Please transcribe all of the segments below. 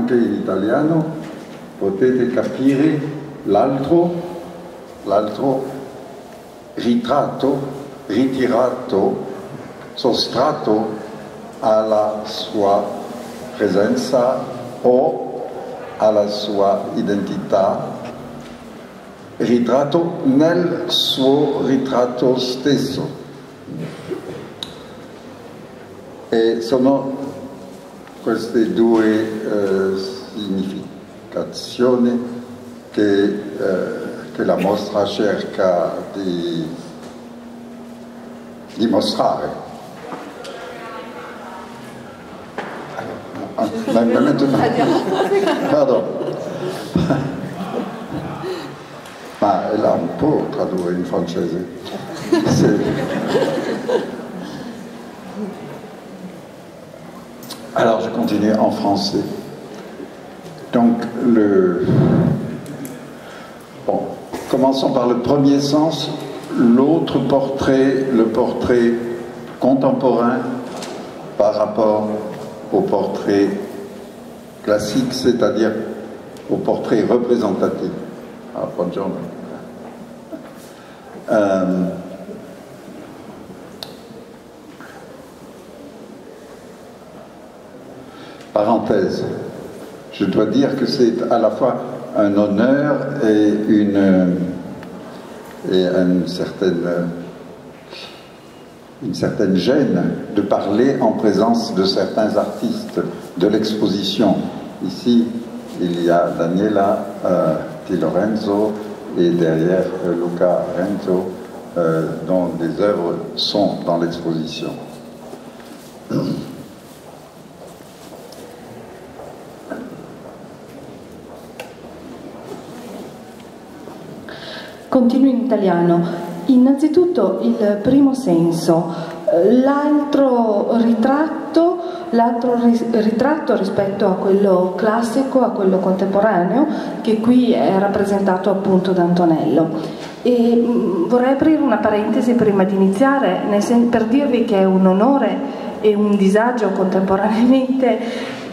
anche in italiano potete capire l'altro ritratto, ritirato, sostrato alla sua presenza o alla sua identità, ritratto nel suo ritratto stesso. E sono queste due significazioni che la mostra cerca di mostrare. Pardon. Ma là un po' tradurre in francese. Alors je continue en français. Donc commençons par le premier sens, l'autre portrait, le portrait contemporain par rapport au portrait classique, c'est-à-dire au portrait représentatif. Ah, buongiorno. Parenthèse, je dois dire que c'est à la fois un honneur et une certaine gêne de parler en présence de certains artistes de l'exposition. Ici, il y a Daniela Di Lorenzo et derrière Luca Renzo, dont des œuvres sont dans l'exposition. Continuo in italiano. Innanzitutto il primo senso, l'altro ritratto rispetto a quello classico, a quello contemporaneo, che qui è rappresentato appunto da Antonello. E vorrei aprire una parentesi prima di iniziare, per dirvi che è un onore e un disagio contemporaneamente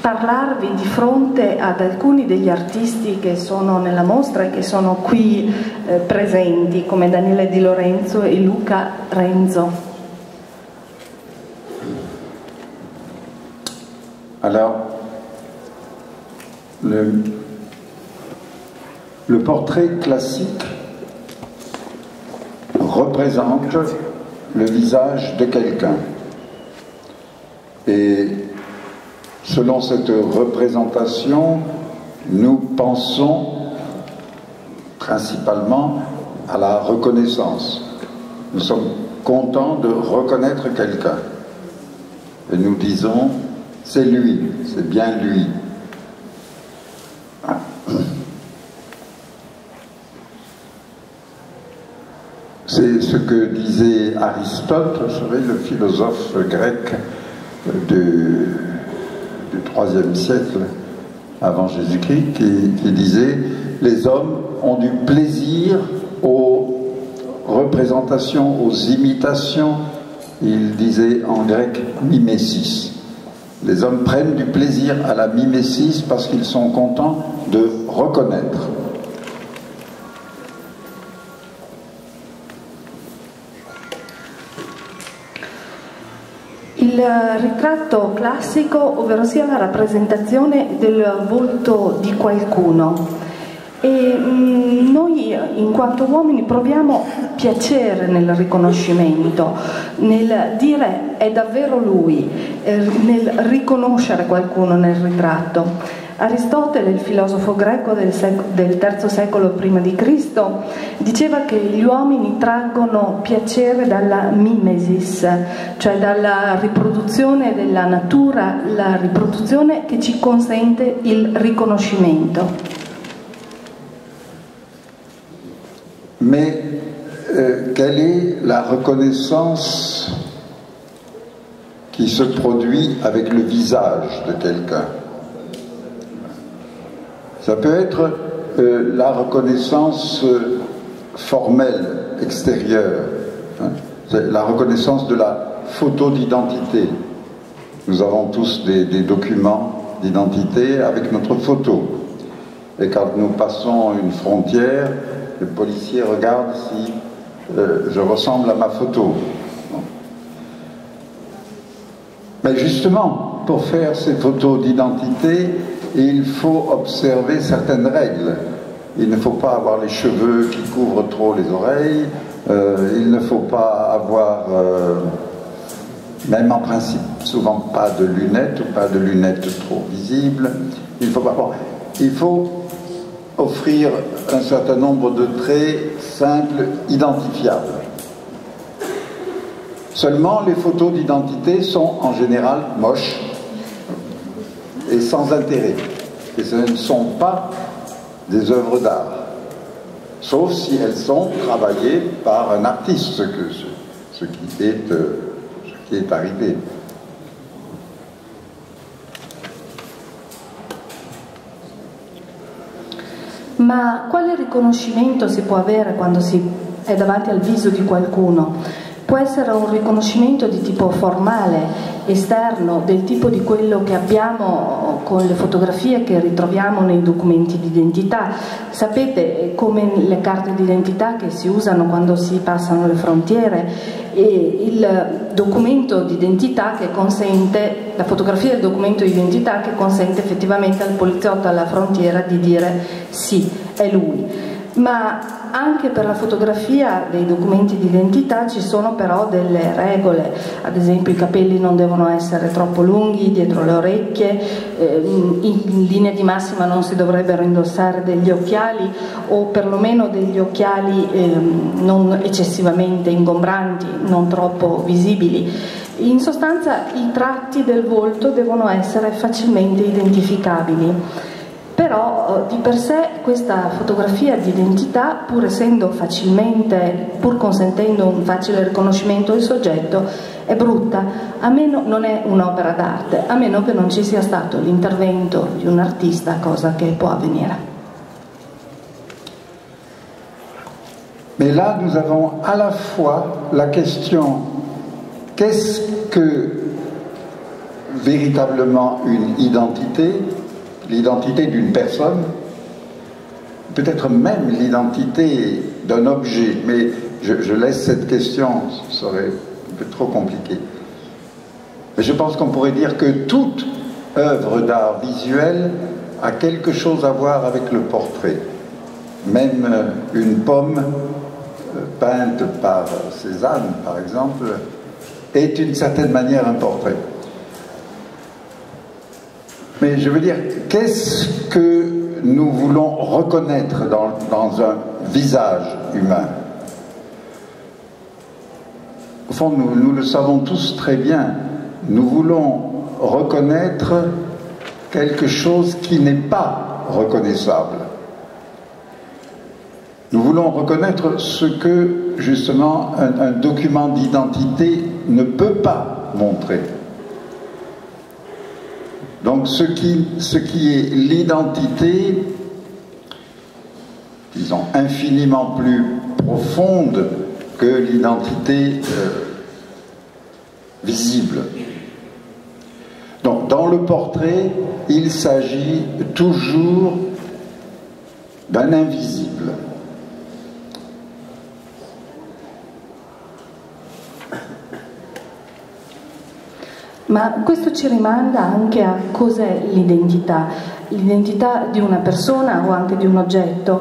parlarvi di fronte ad alcuni degli artisti che sono nella mostra e che sono qui presenti, come Daniela Di Lorenzo e Luca Renzo. Alors, le portrait classique représente le visage de quelqu'un. Et selon cette représentation, nous pensons principalement à la reconnaissance. Nous sommes contents de reconnaître quelqu'un. Et nous disons, c'est lui, c'est bien lui. C'est ce que disait Aristote, vous savez, le philosophe grec du IIIe siècle avant Jésus-Christ, qui disait « Les hommes ont du plaisir aux représentations, aux imitations ». Il disait en grec « mimesis ». Les hommes prennent du plaisir à la mimesis parce qu'ils sont contents de reconnaître. Il ritratto classico, ovvero sia la rappresentazione del volto di qualcuno. E noi in quanto uomini proviamo piacere nel riconoscimento, nel dire è davvero lui, nel riconoscere qualcuno nel ritratto. Aristotele, il filosofo greco del III secolo prima di Cristo, diceva che gli uomini traggono piacere dalla mimesis, cioè dalla riproduzione della natura, la riproduzione che ci consente il riconoscimento. Mais quelle est la reconnaissance qui se produit avec le visage de quelqu'un? Ça peut être la reconnaissance formelle, extérieure, hein? C'est la reconnaissance de la photo d'identité. Nous avons tous des documents d'identité avec notre photo. Et quand nous passons une frontière, le policier regarde si je ressemble à ma photo. Mais justement, pour faire ces photos d'identité, il faut observer certaines règles. Il ne faut pas avoir les cheveux qui couvrent trop les oreilles, il ne faut pas avoir, même en principe, souvent pas de lunettes ou pas de lunettes trop visibles. Il faut offrir un certain nombre de traits simples, identifiables. Seulement, les photos d'identité sont en général moches et sans intérêt. Et ce ne sont pas des œuvres d'art, sauf si elles sont travaillées par un artiste, ce qui est arrivé. Ma quale riconoscimento si può avere quando si è davanti al viso di qualcuno? Può essere un riconoscimento di tipo formale, esterno, del tipo di quello che abbiamo con le fotografie che ritroviamo nei documenti d'identità. Sapete, come le carte d'identità che si usano quando si passano le frontiere, e il documento d'identità che consente, la fotografia del documento d'identità che consente effettivamente al poliziotto alla frontiera di dire sì, è lui. Ma anche per la fotografia dei documenti d'identità ci sono però delle regole, ad esempio i capelli non devono essere troppo lunghi dietro le orecchie, in linea di massima non si dovrebbero indossare degli occhiali o perlomeno degli occhiali non eccessivamente ingombranti, non troppo visibili. In sostanza i tratti del volto devono essere facilmente identificabili. Però di per sé questa fotografia di identità, pur consentendo un facile riconoscimento del soggetto, è brutta, non è un'opera d'arte, a meno che non ci sia stato l'intervento di un artista, cosa che può avvenire. Mais là, nous avons à la fois la question, qu'est-ce que véritablement une identité? L'identité d'une personne, peut-être même l'identité d'un objet, mais je laisse cette question, ce serait un peu trop compliqué. Mais je pense qu'on pourrait dire que toute œuvre d'art visuel a quelque chose à voir avec le portrait. Même une pomme peinte par Cézanne, par exemple, est d'une certaine manière un portrait. Mais je veux dire, qu'est-ce que nous voulons reconnaître dans un visage humain? Au fond, nous le savons tous très bien, nous voulons reconnaître quelque chose qui n'est pas reconnaissable. Nous voulons reconnaître ce que, justement, un document d'identité ne peut pas montrer. Donc ce qui est l'identité, disons, infiniment plus profonde que l'identité visible. Donc dans le portrait, il s'agit toujours d'un invisible. Ma questo ci rimanda anche a cos'è l'identità di una persona o anche di un oggetto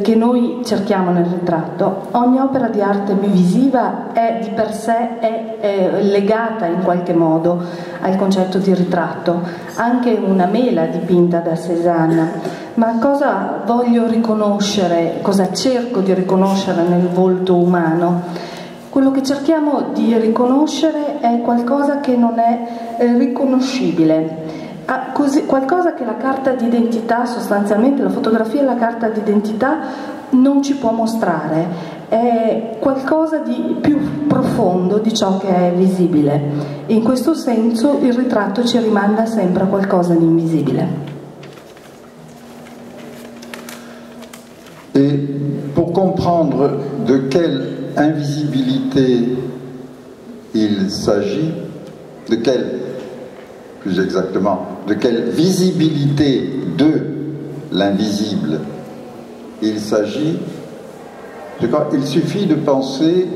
che noi cerchiamo nel ritratto. Ogni opera di arte visiva è di per sé è legata in qualche modo al concetto di ritratto, anche una mela dipinta da Cézanne. Ma cosa voglio riconoscere, cosa cerco di riconoscere nel volto umano? Quello che cerchiamo di riconoscere è qualcosa che non è riconoscibile, qualcosa che la carta d'identità, sostanzialmente la fotografia e la carta d'identità non ci può mostrare, è qualcosa di più profondo di ciò che è visibile. E in questo senso il ritratto ci rimanda sempre a qualcosa di invisibile. Et pour comprendre de quelle invisibilité il s'agit, de quelle plus exactement, de quelle visibilité de l'invisible il s'agit, je crois qu'il suffit de penser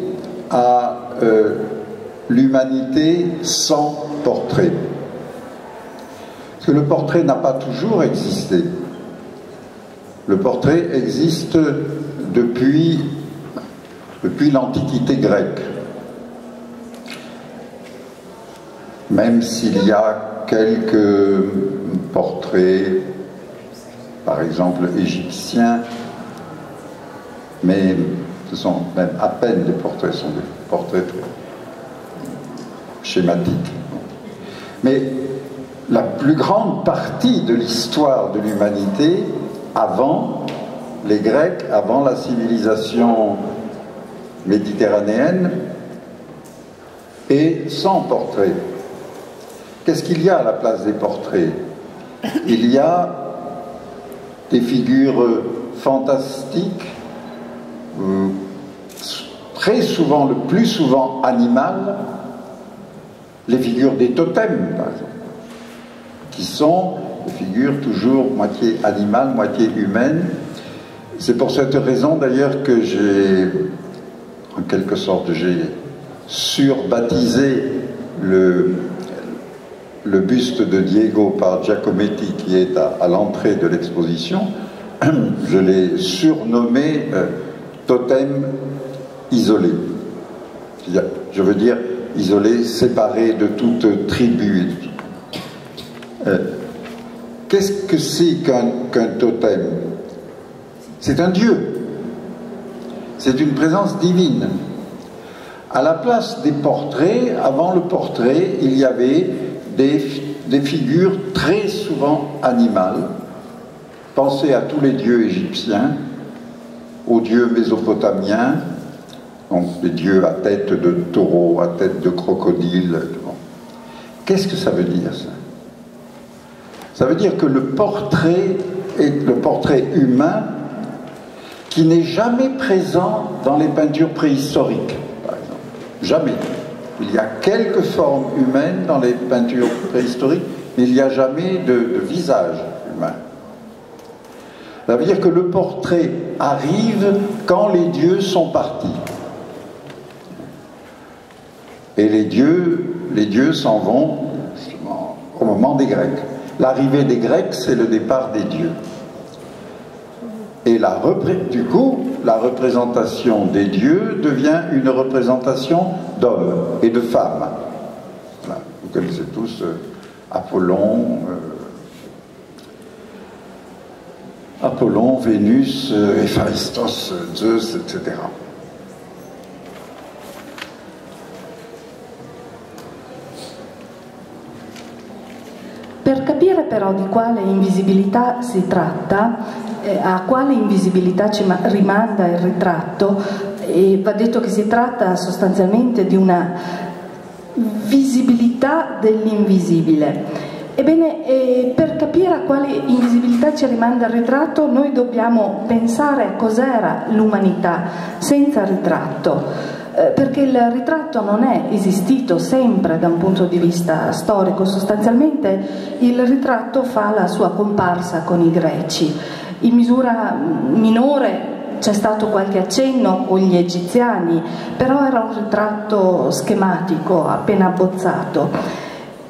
à l'humanité sans portrait. Parce que le portrait n'a pas toujours existé. Le portrait existe depuis l'Antiquité grecque. Même s'il y a quelques portraits, par exemple égyptiens, mais ce sont même à peine des portraits, ce sont des portraits très schématiques. Mais la plus grande partie de l'histoire de l'humanité, avant les Grecs, avant la civilisation méditerranéenne, est sans portrait. Qu'est-ce qu'il y a à la place des portraits? Il y a des figures fantastiques, très souvent, le plus souvent animales, les figures des totems, par exemple, qui sont des figures toujours moitié animales, moitié humaines. C'est pour cette raison d'ailleurs que j'ai, en quelque sorte, j'ai surbaptisé le buste de Diego par Giacometti qui est à l'entrée de l'exposition. Je l'ai surnommé totem isolé. Je veux dire isolé, séparé de toute tribu. Qu'est-ce que c'est qu'un totem? C'est un dieu. C'est une présence divine. À la place des portraits, avant le portrait, il y avait des figures très souvent animales. Pensez à tous les dieux égyptiens, aux dieux mésopotamiens, donc les dieux à tête de taureau, à tête de crocodile. Qu'est-ce que ça veut dire, ça? Ça veut dire que le portrait est le portrait humain qui n'est jamais présent dans les peintures préhistoriques, par exemple. Jamais. Il y a quelques formes humaines dans les peintures préhistoriques, mais il n'y a jamais de visage humain. Ça veut dire que le portrait arrive quand les dieux sont partis. Et les dieux s'en vont au moment des Grecs. L'arrivée des Grecs, c'est le départ des dieux. Et du coup, la représentation des dieux devient une représentation d'hommes et de femmes. Voilà. Vous connaissez tous Apollon, Vénus, Héphaïstos, Zeus, etc. Per capire però di quale invisibilità si tratta, a quale invisibilità ci rimanda il ritratto, va detto che si tratta sostanzialmente di una visibilità dell'invisibile. Ebbene, per capire a quale invisibilità ci rimanda il ritratto, noi dobbiamo pensare a cos'era l'umanità senza ritratto. Perché il ritratto non è esistito sempre da un punto di vista storico, sostanzialmente il ritratto fa la sua comparsa con i greci. In misura minore c'è stato qualche accenno con gli egiziani, però era un ritratto schematico, appena abbozzato.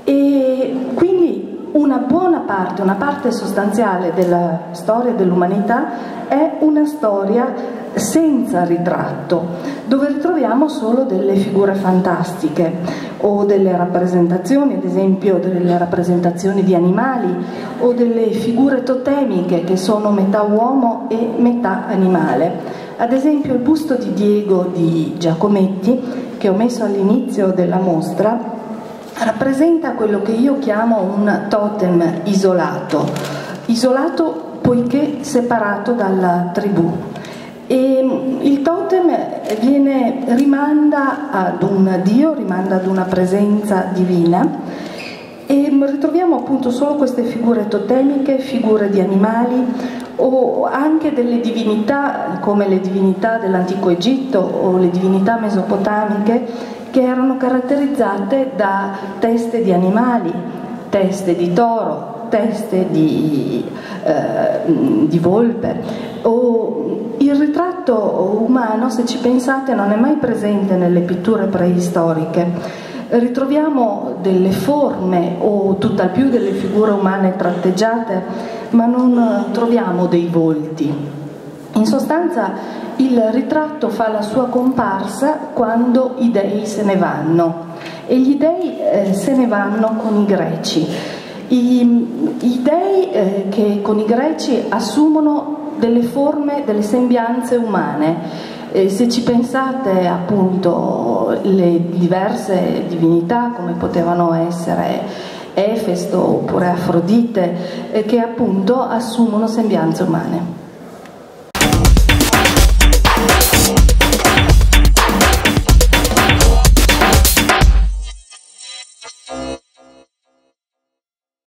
E quindi una buona parte, una parte sostanziale della storia dell'umanità è una storia senza ritratto, dove ritroviamo solo delle figure fantastiche o delle rappresentazioni, ad esempio delle rappresentazioni di animali o delle figure totemiche che sono metà uomo e metà animale. Ad esempio il busto di Diego di Giacometti, che ho messo all'inizio della mostra, rappresenta quello che io chiamo un totem isolato poiché separato dalla tribù. E il totem rimanda ad un dio, rimanda ad una presenza divina, e ritroviamo appunto solo queste figure totemiche, figure di animali o anche delle divinità come le divinità dell'antico Egitto o le divinità mesopotamiche, che erano caratterizzate da teste di animali teste di toro, teste di volpe. Il ritratto umano, se ci pensate, non è mai presente nelle pitture preistoriche. Ritroviamo delle forme o tutt'al più delle figure umane tratteggiate, ma non troviamo dei volti. In sostanza il ritratto fa la sua comparsa quando i dei se ne vanno, e gli dei se ne vanno con i greci. I dei che con i greci assumono delle forme, delle sembianze umane. Se ci pensate, appunto, le diverse divinità, come potevano essere Efesto oppure Afrodite, che appunto assumono sembianze umane.